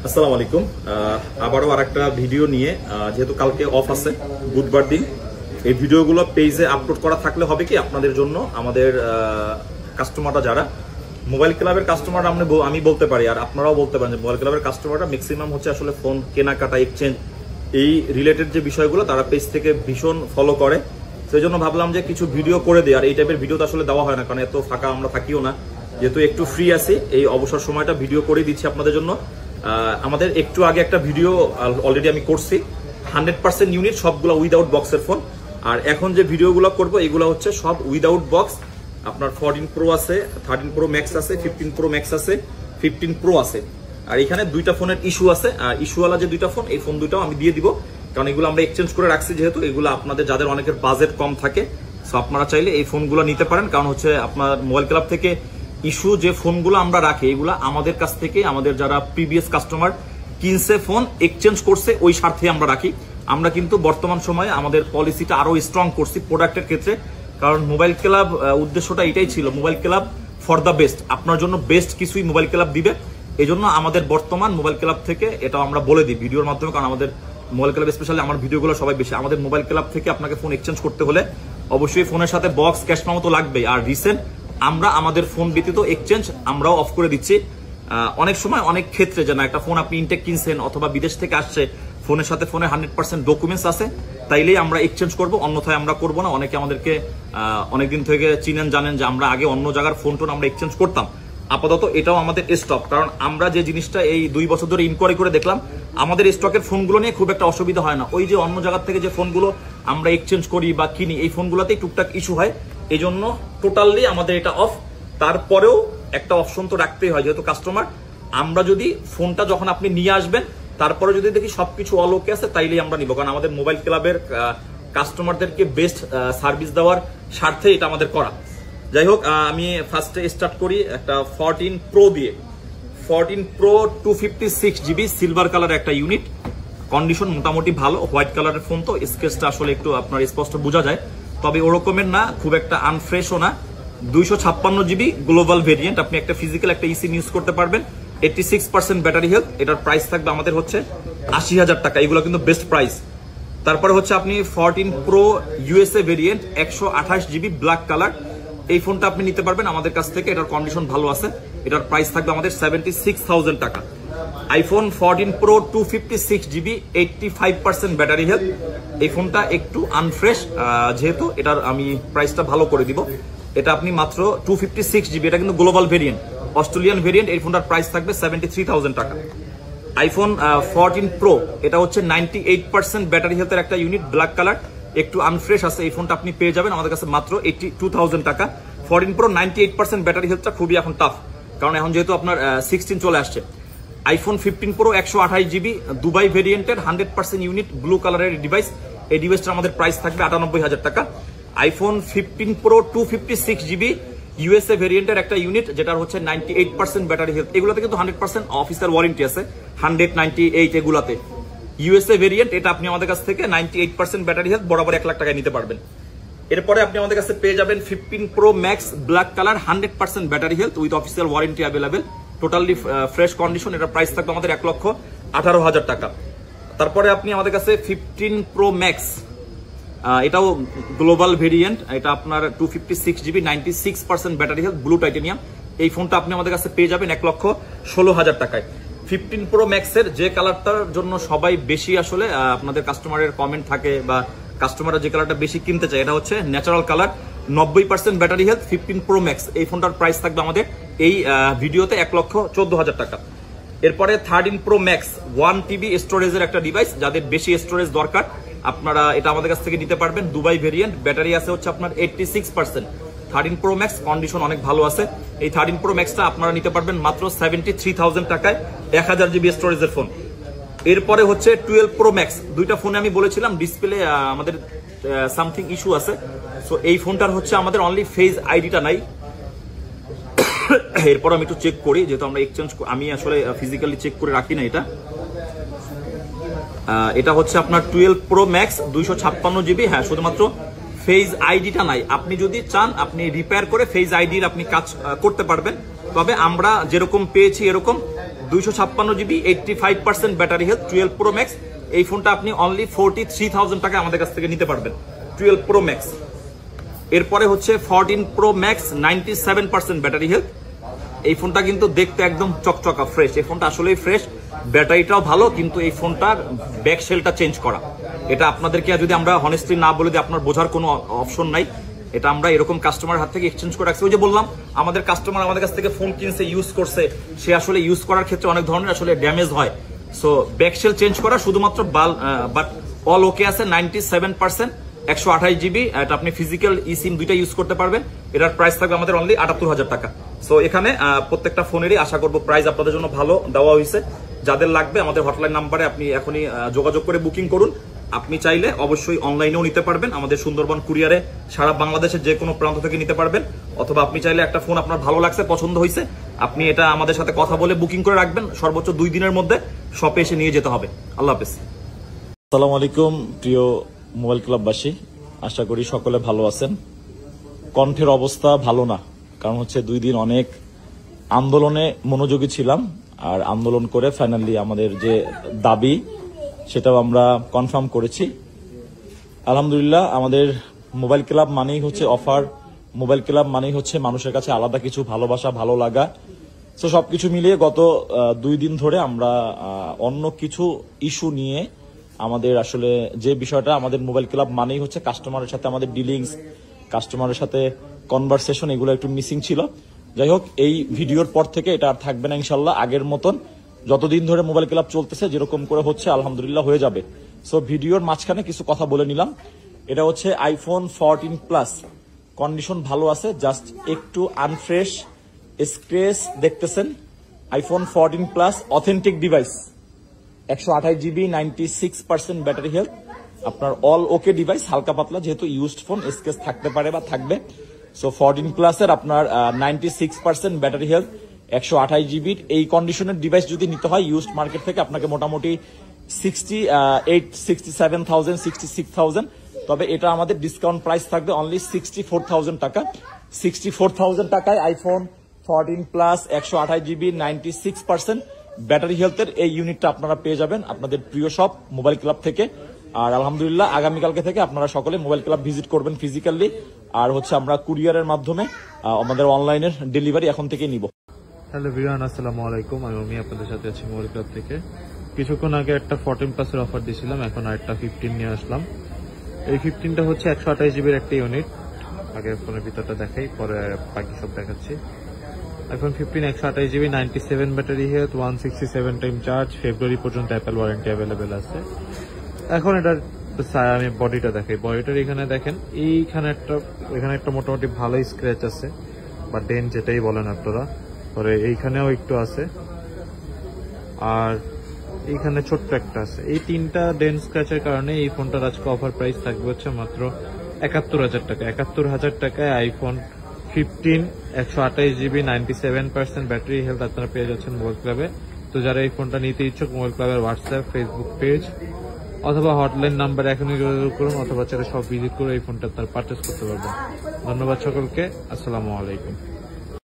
আসসালামু আলাইকুম। আবারও আরেকটা ভিডিও নিয়ে, যেহেতু কালকে অফ আছে বুধবার দিন, এই ভিডিওগুলো পেজে আপলোড করা থাকলে হবে কি আপনাদের জন্য, আমাদের কাস্টমাররা যারা মোবাইল ক্লাবের কাস্টমার আমি বলতে পারি, আর আপনারাও বলতে পারেন যে মোবাইল ক্লাবের কাস্টমাররা ম্যাক্সিমাম হচ্ছে আসলে ফোন কেনাকাটা, এক্সচেঞ্জ, এই রিলেটেড যে বিষয়গুলো তারা পেজ থেকে ভীষণ ফলো করে। সেই জন্য ভাবলাম যে কিছু ভিডিও করে দিই। আর এই টাইপের ভিডিও তো আসলে দেওয়া হয় না, কারণ এত ফাঁকা আমরা থাকিও না, যেহেতু একটু ফ্রি আছি, এই অবসর সময়টা ভিডিও করে দিচ্ছি আপনাদের জন্য। আমাদের একটু আগে একটা ভিডিও অলরেডি আমি করছি, 100% ইউনিট সবগুলো উইদাউট বক্সের ফোন। আর এখন যে ভিডিওগুলো করবো এগুলো হচ্ছে সব উইদাউট বক্স। আপনার 14 প্রো আছে, 13 প্রো ম্যাক্স আছে, 15 প্রো ম্যাক্স আছে, 15 প্রো আছে। আর এখানে দুইটা ফোনের ইস্যু আছে, আর ইস্যুওয়ালা যে দুইটা ফোন, এই ফোন দুইটাও আমি দিয়ে দিব, কারণ এগুলো আমরা এক্সচেঞ্জ করে রাখছি, যেহেতু এগুলো আপনাদের যাদের অনেকের বাজেট কম থাকে, সো আপনারা চাইলে এই ফোনগুলো নিতে পারেন। কারণ হচ্ছে আপনার মোবাইল ক্লাব থেকে ইস্যু যে ফোনগুলো আমরা রাখি, এগুলো আমাদের কাছ থেকে আমাদের যারা প্রিভিয়াস কাস্টমার কিনছে ফোন এক্সচেঞ্জ করছে, ওই স্বার্থে আমরা রাখি। আমরা কিন্তু বর্তমান সময়ে আমাদের পলিসিটা আরো স্ট্রং করছি প্রোডাক্টের ক্ষেত্রে, কারণ মোবাইল ক্লাব উদ্দেশ্যটা এটাই ছিল, mobile club for the best, আপনার জন্য বেস্ট কিছুই মোবাইল ক্লাব দিবে। এই জন্য আমাদের বর্তমান মোবাইল ক্লাব থেকে এটাও আমরা বলে দিই ভিডিওর মাধ্যমে, কারণ আমাদের মোবাইল ক্লাব স্পেশালি আমার ভিডিওগুলো সবাই বেশি, আমাদের মোবাইল ক্লাব থেকে আপনাকে ফোন এক্সচেঞ্জ করতে হলে অবশ্যই ফোনের সাথে বক্স ক্যাশ মেমো তো লাগবেই। আর রিসেন্ট আমরা আমাদের ফোন ব্যতীত এক্সচেঞ্জ আমরাও অফ করে দিচ্ছি। অনেক সময় অনেক ক্ষেত্রে যে না, একটা ফোন আপনি ইনটেক কিনছেন অথবা বিদেশ থেকে আসছে, ফোনের সাথে ফোনে 100% ডকুমেন্টস আছে, তাইলেই আমরা এক্সচেঞ্জ করব, অন্যথায় আমরা করব না। অনেকে আমাদেরকে অনেকদিন থেকে চিনেন, জানেন যে আমরা আগে অন্য জায়গার ফোন টোন আমরা এক্সচেঞ্জ করতাম। আপাতত এটাও আমাদের স্টক, কারণ আমরা যে জিনিসটা এই 2 বছর ধরে ইনকোয়ারি করে দেখলাম, আমাদের স্টকের ফোনগুলো নিয়ে খুব একটা অসুবিধা হয় না। ওই যে অন্য জায়গার থেকে যে ফোনগুলো আমরা এক্সচেঞ্জ করি বা কিনি, এই ফোনগুলোতেই টুকটাক ইস্যু হয়। এই জন্য টোটালি আমাদের এটা অফ। তারপরেও একটা অপশন তো রাখতেই হয়, যেহেতু কাস্টমার, আমরা যদি ফোনটা যখন আপনি নিয়ে আসবেন তারপরে যদি দেখি সবকিছু অল ওকে আছে, তাইলেই আমরা নিব, কারণ আমাদের মোবাইল ক্লাবের কাস্টমারদেরকে বেস্ট সার্ভিস দেওয়ার স্বার্থে এটা আমাদের করা। যাই হোক, আমি ফার্স্টে স্টার্ট করি একটা 14 প্রো দিয়ে। 14 প্রো 256 জিবি সিলভার কালার একটা ইউনিট, কন্ডিশন মোটামুটি ভালো, হোয়াইট কালারের ফোন তো স্কেচটা আসলে একটু আপনার স্পষ্ট বোঝা যায়, তবে ওরকমের না, খুব একটা আনফ্রেশও না। 256 জিবি গ্লোবাল ভেরিয়েন্ট, আপনি একটা ফিজিক্যাল একটা ইসিম ইউজ করতে পারবেন। 86% ব্যাটারি হেলথ, এটার প্রাইস থাকবে আমাদের হচ্ছে 80,000 টাকা, এগুলো কিন্তু বেস্ট প্রাইস। তারপরে হচ্ছে আপনি 14 pro USA variant 128 GB black colour, এই ফোনটা আপনি নিতে পারবেন আমাদের কাছ থেকে, এটার কন্ডিশন ভালো আছে, এটার প্রাইস থাকবে আমাদের 76,000 টাকা। IPhone 14 pro 256 GB 85% battery health, এই ফোনটা একটু আনফ্রেশ, যেহেতু এটার আমি প্রাইসটা ভালো করে দিব। এটা আপনি মাত্র 256 জিবি, এটা কিন্তু গ্লোবাল ভেরিয়েন্ট, অস্ট্রেলিয়ান ভেরিয়েন্ট, এই ফোনটার প্রাইস থাকবে 73,000 টাকা। আইফোন 14 প্রো, এটা হচ্ছে 98% ব্যাটারি হেলথের একটা ইউনিট, ব্ল্যাক কালার, একটু আনফ্রেশ আছে, এই ফোনটা আপনি পেয়ে যাবেন আমাদের কাছে মাত্র 82,000 টাকা। 14 প্রো 98% ব্যাটারি হেলথটা খুবই এখন টাফ, কারণ এখন যেহেতু আপনার 16 চলে আসছে। আইফোন 15 প্রো 128 জিবি দুবাই ভেরিয়েন্টের 100% ইউনিট, ব্লু কালারের ডিভাইস, এই ডিভাইসটার আমাদের প্রাইস থাকবে 98,000 টাকা। আইফোন 15 প্রো 256 জিবি ইউএসএ ভেরিয়েন্টের একটা ইউনিট, যেটার হচ্ছে 98% ব্যাটারি হেলথ, এগুলোতে কিন্তু 100% অফিসিয়াল ওয়ারেন্টি আছে, 198 এগুলাতে। ইউএসএ ভেরিয়েন্ট, এটা আপনি আমাদের কাছ থেকে 98% ব্যাটারি হেলথ বরাবর 1 লাখ টাকায় নিতে পারবেন। এরপরে আপনি আমাদের কাছে পেয়ে যাবেন 15 pro max black colour, 100% battery health with official warranty available, totally fresh condition, এটার প্রাইস থাকবে আমাদের 1,18,000 টাকা। তারপরে আপনি আমাদের কাছে 15 প্রো ম্যাক্স, এটাও গ্লোবাল ভেরিয়েন্ট, এটা আপনার 256 GB 96% battery health, blue titanium, এই ফোনটা আপনি আমাদের কাছে পেয়ে যাবেন 1,16,000 টাকায়। 15 প্রো ম্যাক্সের যে কালারটার জন্য সবাই বেশি আসলে আপনাদের কাস্টমারের কমেন্ট থাকে বা কাস্টমাররা যে কালারটা বেশি কিনতে চায়, এটা হচ্ছে natural colour, 90% battery health, 15 pro max, এই ফোনটার প্রাইস থাকবে আমাদের এই ভিডিওতে 1,14,000 টাকা। এরপরে 13 প্রো ম্যাক্স 1 টিবি স্টোরেজের একটা ডিভাইস, যাদের বেশি স্টোরেজ দরকার আপনারা এটা আমাদের কাছ থেকে নিতে পারবেন, দুবাই ভেরিয়েন্ট, ব্যাটারি আছে হচ্ছে আপনার 86%। 13 প্রো ম্যাক্স কন্ডিশন অনেক ভালো আছে, এই 13 প্রো ম্যাক্সটা আপনারা নিতে পারবেন মাত্র 73,000 টাকায়, 1000 জিবি স্টোরেজের ফোন। এরপরে হচ্ছে 12 প্রো ম্যাক্স, দুইটা ফোনে আমি বলেছিলাম ডিসপ্লে আমাদের সামথিং ইস্যু আছে, সো এই ফোনটার হচ্ছে আমাদের অনলি ফেজ আইডিটা নাই। এরপর আমি একটু চেক করি, যেহেতু আমরা এক্সচেঞ্জ, আমি আসলে ফিজিক্যালি চেক করে রাখি না। এটা হচ্ছে আপনার 12 প্রো ম্যাক্স 256 জিবি, হ্যাঁ শুধুমাত্র ফেজ আইডিটা নাই, আপনি যদি চান আপনি রিপেয়ার করে ফেজ আইডির আপনি কাজ করতে পারবেন, তবে আমরা যেরকম পেয়েছি এরকম 256 GB 85% battery health 12 pro max. এই ফোনটা আপনি অনলি 43,000 টাকা আমাদের কাছ থেকে নিতে পারবেন 12 প্রো ম্যাক্স। এরপরে হচ্ছে 14 প্রো ম্যাক্স 97% ব্যাটারি হেলথ। এই ফোনটা কিন্তু দেখতে একদম চকচকা ফ্রেশ, এই ফোনটা আসলেই ফ্রেশ, ব্যাটারিটাও ভালো, কিন্তু এই ফোনটার ব্যাক শেলটা চেঞ্জ করা, এটা আপনাদেরকে যদি আমরা হনেস্টলি না বলে দিই আপনার বোঝার কোনো অপশন নাই। এটা আমরা এরকম কাস্টমার হাত থেকে এক্সচেঞ্জ করে রাখছি। ওই যে বললাম আমাদের কাস্টমার আমাদের কাছ থেকে ফোন কিনছে, ইউজ করছে, সে আসলে ইউজ করার ক্ষেত্রে অনেক ধরনের আসলে ড্যামেজ হয়। সো ব্যাক শেল চেঞ্জ করা শুধুমাত্র বাট অল ওকে আছে 97%, 128 জিবি। এটা আপনি ফিজিক্যাল সিম দুইটা ইউজ করতে পারবেন। এটার প্রাইস থাকবে আমাদের অনলি 78,000 টাকা। সো এখানে প্রত্যেকটা ফোনেরই আশা করবো প্রাইস আপনাদের জন্য ভালো দেওয়া হয়েছে। যাদের লাগবে আমাদের হটলাইন নাম্বারে আপনি এখনই যোগাযোগ করে বুকিং করুন। আপনি চাইলে অবশ্যই অনলাইনেও নিতে পারবেন, আমাদের সুন্দরবন কুরিয়ারে সারা বাংলাদেশের যে কোনো প্রান্ত থেকে নিতে পারবেন। অথবা আপনি চাইলে একটা ফোন আপনার ভালো লাগছে, পছন্দ হয়েছে, আপনি এটা আমাদের সাথে কথা বলে বুকিং করে রাখবেন। সর্বোচ্চ 2 দিনের মধ্যে শপে এসে নিয়ে যেতে হবে। আল্লাহ হাফেজ। আসসালামু আলাইকুম প্রিয় মোবাইল ক্লাববাসী, আশা করি সকলে ভালো আছেন। কণ্ঠের অবস্থা ভালো না, কারণ হচ্ছে 2 দিন অনেক আন্দোলনে মনোযোগী ছিলাম, আর আন্দোলন করে ফাইনালি আমাদের যে দাবি সেটাও আমরা কনফার্ম করেছি। আলহামদুলিল্লাহ, আমাদের মোবাইল ক্লাব মানেই হচ্ছে অফার, মোবাইল ক্লাব মানেই হচ্ছে মানুষের কাছে আলাদা কিছু ভালোবাসা, ভালো লাগা। তো সবকিছু মিলিয়ে গত 2 দিন ধরে আমরা অন্য কিছু ইস্যু নিয়ে আমাদের আসলে যে বিষয়টা, আমাদের মোবাইল ক্লাব মানেই হচ্ছে কাস্টমারের সাথে আমাদের ডিলিংস, কাস্টমারের সাথে কনভারসেশন, এগুলো একটু মিসিং ছিল। যাই হোক, এই ভিডিওর পর থেকে এটা আর থাকবে না ইনশাল্লাহ। আগের মতন যতদিন ধরে মোবাইল ক্লাব চলতেছে যেরকম করে হচ্ছে আলহামদুলিল্লাহ হয়ে যাবে। সো ভিডিওর মাঝখানে কিছু কথা বলে নিলাম। এটা হচ্ছে আইফোন 14 প্লাস, কন্ডিশন ভালো আছে, জাস্ট একটু আনফ্রেশ, স্ক্র্যাচ দেখতেছেন। IPhone 14 plus authentic device, 128 GB 96% battery health, আপনার অল ওকে ডিভাইস, হালকা পাতলা, যেহেতু ইউজড ফোন স্ক্র্যাচ থাকতে পারে বা থাকবে। সো 14 প্লাসের আপনার 96% ব্যাটারি হেলথ, 128 জিবির এই কন্ডিশনের ডিভাইস যদি নিতে হয় ইউজড মার্কেট থেকে আপনাকে মোটামুটি 67,000 66,000, তবে এটা আমাদের ডিসকাউন্ট প্রাইস থাকবে অনলি 64,000 টাকা। 64,000 টাকায় আইফোন 14 প্লাস 128 জিবি 96% ব্যাটারি হেলথের এই ইউনিটটা আপনারা পেয়ে যাবেন আপনাদের প্রিয় শপ মোবাইল ক্লাব থেকে। আর আলহামদুলিল্লাহ আগামীকালকে থেকে আপনারা সকলে মোবাইল ক্লাব ভিজিট করবেন ফিজিক্যালি, আর হচ্ছে আমরা কুরিয়ারের মাধ্যমে আমাদের অনলাইনের ডেলিভারি এখন থেকে নিব। হ্যালো ভিউয়ার, আসসালামু আলাইকুম। আমি আপনাদের সাথে আছি মোবাইল ক্লাব থেকে। কিছুক্ষণ আগে একটা 14 প্লাসের অফার দিয়েছিলাম, এখন আরেকটা 15 নিয়ে আসলাম। এই 15টা হচ্ছে 128 জিবির একটা ইউনিট। আগে ফোনের ভিতরটা দেখাই, পরে বাকি সব দেখাচ্ছি। IPhone 15 128 GB 97 battery health, 167 time charge, February পর্যন্ত অ্যাপেল ওয়ারেন্টি অ্যাভেলেবেল আছে। এখন এটার আমি বডিটা দেখাই। বডিটার এখানে দেখেন, এখানে একটা মোটামুটি ভালোই স্ক্র্যাচ আছে বা ডেন্ট যেটাই বলেন আপনারা, পরে এইখানেও একটু আছে, আর এইখানে ছোট্ট একটা আছে। এই 3টা ডেন্ট স্ক্র্যাচের কারণে এই ফোনটার আজকে অফার প্রাইস থাকবে হচ্ছে মাত্র 71,000 টাকা। 71,000 টাকায় আইফোন 15 128 জিবি 97% ব্যাটারি হেলথ আপনারা পেয়ে যাচ্ছেন মোবাইল ক্লাবে। তো যারা এই ফোনটা নিতে ইচ্ছুক, মোবাইল ক্লাবের হোয়াটসঅ্যাপ, ফেসবুক পেজ অথবা হটলাইন নাম্বার এখনই যোগাযোগ করুন, অথবা চাইলে সব ভিজিট করে এই ফোনটা আপনারা পারচেস করতে পারবেন। ধন্যবাদ সকলকে, আসসালামু আলাইকুম।